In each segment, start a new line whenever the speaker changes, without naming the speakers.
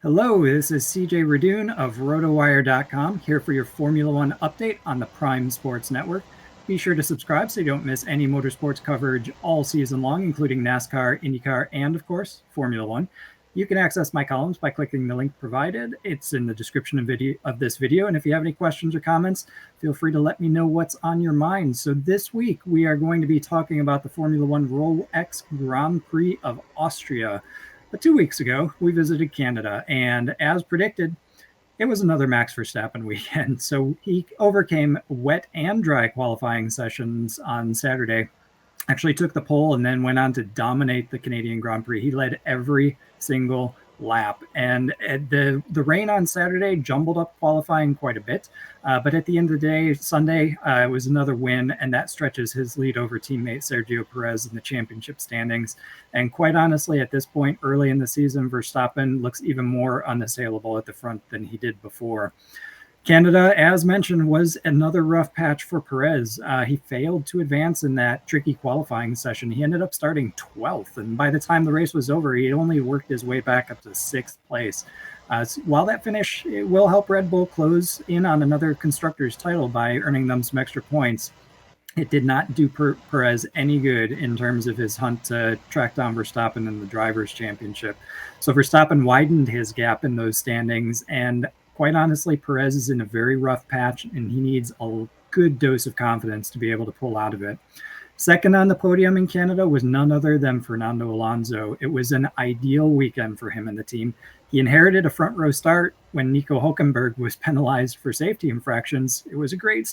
Hello, this is CJ Radune of RotoWire.com here for your Formula One update on the Prime Sports Network. Be sure to subscribe so you don't miss any motorsports coverage all season long, including NASCAR, IndyCar, and of course, Formula One. You can access my columns by clicking the link provided. It's in the description of this video. And if you have any questions or comments, feel free to let me know what's on your mind. So this week, we are going to be talking about the Formula One Rolex Grand Prix of Austria. But 2 weeks ago, we visited Canada, and as predicted, it was another Max Verstappen weekend. So he overcame wet and dry qualifying sessions on Saturday, actually took the pole, and then went on to dominate the Canadian Grand Prix. He led every single lap, and the rain on Saturday jumbled up qualifying quite a bit, but at the end of the day, Sunday, it was another win, and that stretches his lead over teammate Sergio Perez in the championship standings. And quite honestly, at this point early in the season, Verstappen looks even more unassailable at the front than he did before. Canada, as mentioned, was another rough patch for Perez. He failed to advance in that tricky qualifying session. He ended up starting 12th, and by the time the race was over, he had only worked his way back up to 6th place. So while that finish it will help Red Bull close in on another constructor's title by earning them some extra points, it did not do Perez any good in terms of his hunt to track down Verstappen in the Drivers' Championship. So Verstappen widened his gap in those standings, and quite honestly, Perez is in a very rough patch, and he needs a good dose of confidence to be able to pull out of it. Second on the podium in Canada was none other than Fernando Alonso. It was an ideal weekend for him and the team. He inherited a front row start when Nico Hülkenberg was penalized for safety infractions. It was a great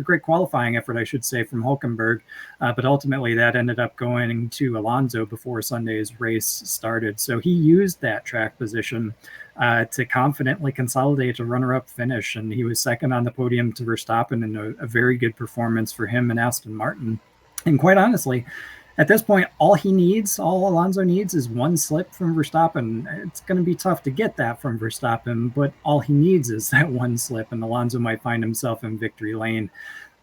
great qualifying effort, I should say, from Hülkenberg, but ultimately that ended up going to Alonso before Sunday's race started. So he used that track position to confidently consolidate a runner-up finish, and he was second on the podium to Verstappen in a very good performance for him and Aston Martin. And quite honestly, at this point, all Alonso needs is one slip from Verstappen. It's going to be tough to get that from Verstappen, but all he needs is that one slip, and Alonso might find himself in victory lane.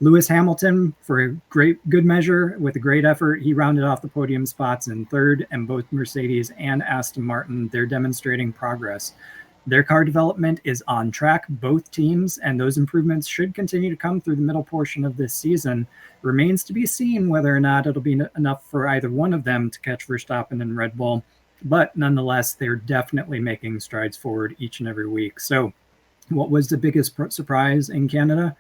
Lewis Hamilton, for a good measure, with a great effort, he rounded off the podium spots in third, and both Mercedes and Aston Martin, they're demonstrating progress. Their car development is on track, both teams, and those improvements should continue to come through the middle portion of this season. Remains to be seen whether or not it'll be enough for either one of them to catch Verstappen and Red Bull, but nonetheless, they're definitely making strides forward each and every week. So what was the biggest surprise in Canada?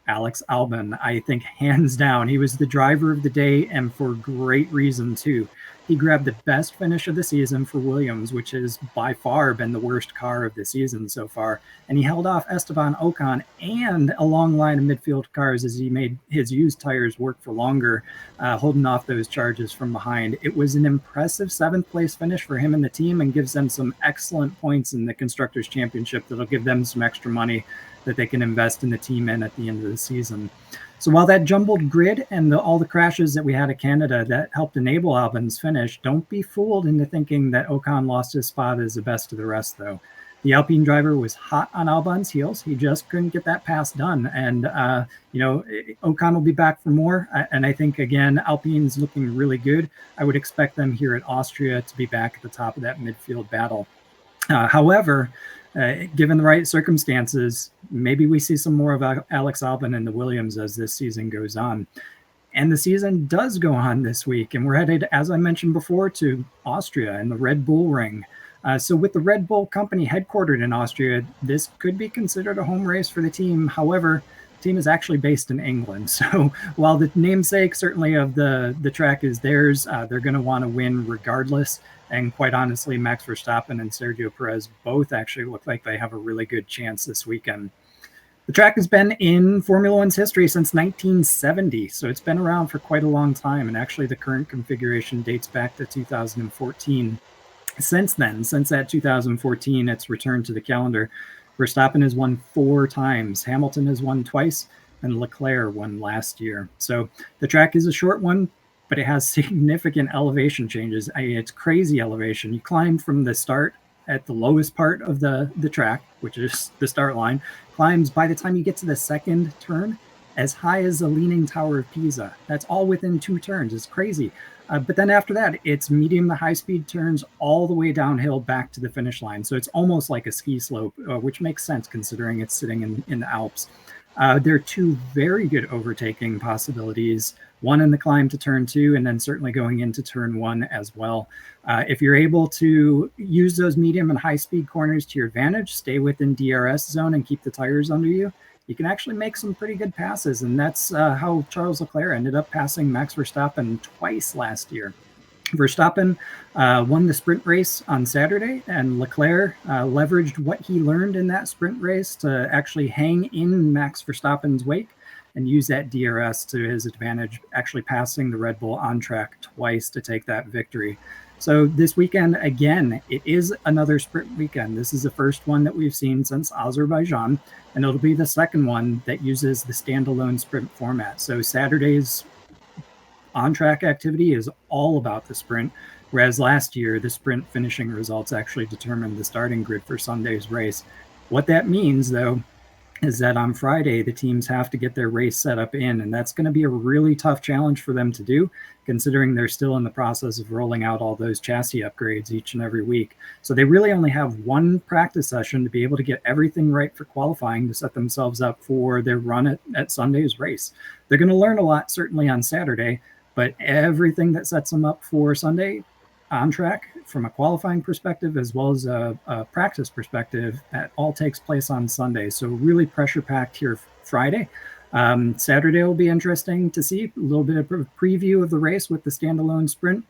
Alex Albon, I think hands down, he was the driver of the day, and for great reason too. He grabbed the best finish of the season for Williams, which has by far been the worst car of the season so far. And he held off Esteban Ocon and a long line of midfield cars as he made his used tires work for longer, holding off those charges from behind. It was an impressive 7th place finish for him and the team, and gives them some excellent points in the Constructors' Championship that'll give them some extra money that they can invest in the team in at the end of the season. So while that jumbled grid and all the crashes that we had at Canada that helped enable Albon's finish, don't be fooled into thinking that Ocon lost his spot as the best of the rest, though. The Alpine driver was hot on Albon's heels. He just couldn't get that pass done. And, Ocon will be back for more. And I think, again, Alpine's looking really good. I would expect them here at Austria to be back at the top of that midfield battle. However, given the right circumstances, maybe we see some more of Alex Albon and the Williams as this season goes on. And the season does go on this week, and we're headed, as I mentioned before, to Austria and the Red Bull Ring. So with the Red Bull company headquartered in Austria, this could be considered a home race for the team. However, the team is actually based in England. So while the namesake certainly of the track is theirs, they're going to want to win regardless. And quite honestly, Max Verstappen and Sergio Perez both actually look like they have a really good chance this weekend. The track has been in Formula One's history since 1970, so it's been around for quite a long time, and actually the current configuration dates back to 2014. Since then, since that 2014, it's returned to the calendar. Verstappen has won 4 times, Hamilton has won twice, and Leclerc won last year. So the track is a short one, but it has significant elevation changes. It's crazy elevation. You climb from the start at the lowest part of the track, which is the start line, climbs by the time you get to the second turn, as high as the Leaning Tower of Pisa. That's all within 2 turns. It's crazy. But then after that, it's medium to high speed turns all the way downhill back to the finish line. So it's almost like a ski slope, which makes sense considering it's sitting in the Alps. There are 2 very good overtaking possibilities, one in the climb to turn 2, and then certainly going into turn 1 as well. If you're able to use those medium and high speed corners to your advantage, stay within DRS zone and keep the tires under you, you can actually make some pretty good passes. And that's how Charles Leclerc ended up passing Max Verstappen twice last year. Verstappen won the sprint race on Saturday, and Leclerc leveraged what he learned in that sprint race to actually hang in Max Verstappen's wake and use that DRS to his advantage, actually passing the Red Bull on track twice to take that victory. So this weekend, again, it is another sprint weekend. This is the first one that we've seen since Azerbaijan, and it'll be the second one that uses the standalone sprint format. So Saturday's on-track activity is all about the sprint, whereas last year, the sprint finishing results actually determined the starting grid for Sunday's race. What that means, though, is that on Friday, the teams have to get their race set up in, and that's going to be a really tough challenge for them to do, considering they're still in the process of rolling out all those chassis upgrades each and every week. So they really only have one practice session to be able to get everything right for qualifying to set themselves up for their run at Sunday's race. They're going to learn a lot, certainly on Saturday, but everything that sets them up for Sunday on track from a qualifying perspective as well as a practice perspective, that all takes place on Sunday. So really pressure packed here Friday. Saturday will be interesting to see, a little bit of a preview of the race with the standalone sprint,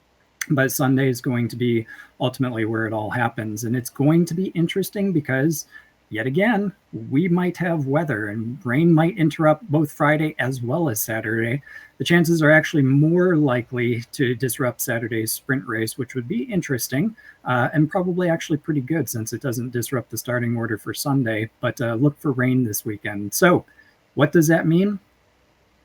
but Sunday is going to be ultimately where it all happens. And it's going to be interesting because yet again, we might have weather and rain might interrupt both Friday as well as Saturday. The chances are actually more likely to disrupt Saturday's sprint race, which would be interesting and probably actually pretty good since it doesn't disrupt the starting order for Sunday. But look for rain this weekend. So what does that mean?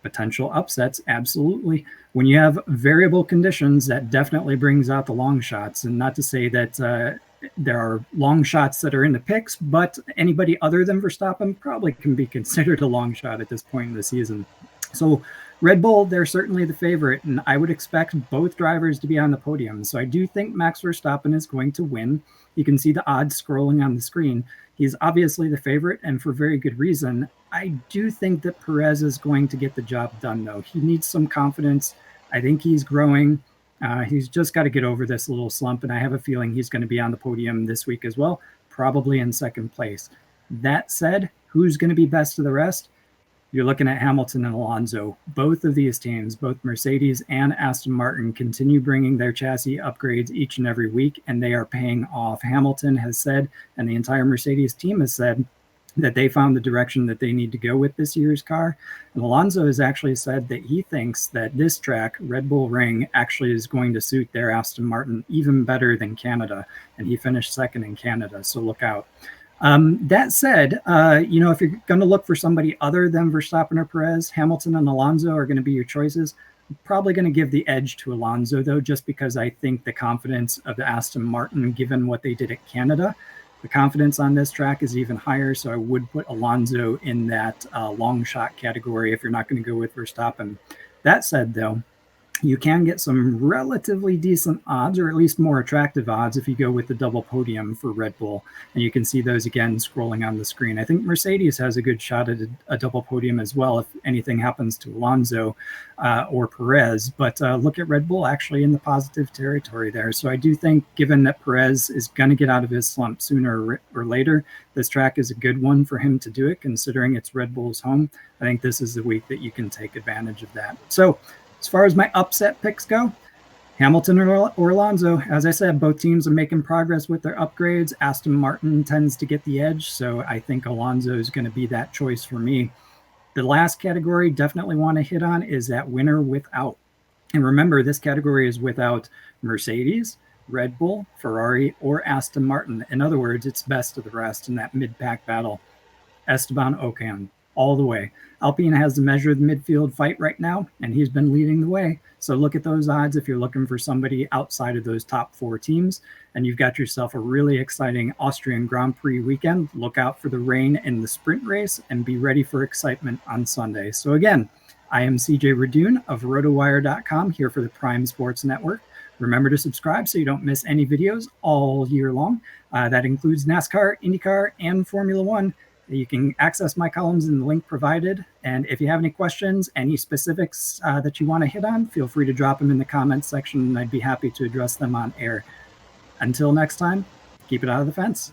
Potential upsets, absolutely. When you have variable conditions, that definitely brings out the long shots. And not to say that there are long shots that are in the picks, but anybody other than Verstappen probably can be considered a long shot at this point in the season. So Red Bull, they're certainly the favorite, and I would expect both drivers to be on the podium. So I do think Max Verstappen is going to win. You can see the odds scrolling on the screen. He's obviously the favorite, and for very good reason. I do think that Perez is going to get the job done, though. He needs some confidence. I think he's growing. He's just got to get over this little slump, and I have a feeling he's going to be on the podium this week as well, probably in second place. That said, who's going to be best of the rest? You're looking at Hamilton and Alonso. Both of these teams, both Mercedes and Aston Martin, continue bringing their chassis upgrades each and every week, and they are paying off. Hamilton has said, and the entire Mercedes team has said, that they found the direction that they need to go with this year's car. And Alonso has actually said that he thinks that this track, Red Bull Ring, actually is going to suit their Aston Martin even better than Canada. And he finished second in Canada, so look out. That said, if you're going to look for somebody other than Verstappen or Perez, Hamilton and Alonso are going to be your choices. I'm probably going to give the edge to Alonso, though, just because I think the confidence of the Aston Martin, given what they did at Canada, the confidence on this track is even higher, so I would put Alonso in that long shot category if you're not going to go with Verstappen. That said, though, you can get some relatively decent odds, or at least more attractive odds, if you go with the double podium for Red Bull. And you can see those again scrolling on the screen. I think Mercedes has a good shot at a double podium as well if anything happens to Alonso or Perez. But look at Red Bull actually in the positive territory there. So I do think, given that Perez is going to get out of his slump sooner or later, this track is a good one for him to do it, considering it's Red Bull's home. I think this is the week that you can take advantage of that. So as far as my upset picks go, Hamilton or Alonso, as I said, both teams are making progress with their upgrades. Aston Martin tends to get the edge, so I think Alonso is going to be that choice for me. The last category definitely want to hit on is that winner without. And remember, this category is without Mercedes, Red Bull, Ferrari, or Aston Martin. In other words, it's best of the rest in that mid-pack battle. Esteban Ocon. all the way. Alpine has the measure of the midfield fight right now, and he's been leading the way. So look at those odds if you're looking for somebody outside of those top 4 teams, and you've got yourself a really exciting Austrian Grand Prix weekend. Look out for the rain in the sprint race and be ready for excitement on Sunday. So again, I am CJ Radune of RotoWire.com here for the Prime Sports Network. Remember to subscribe so you don't miss any videos all year long. That includes NASCAR, IndyCar, and Formula One. You can access my columns in the link provided. And if you have any questions, any specifics that you want to hit on, feel free to drop them in the comments section, and I'd be happy to address them on air. Until next time, keep it out of the fence.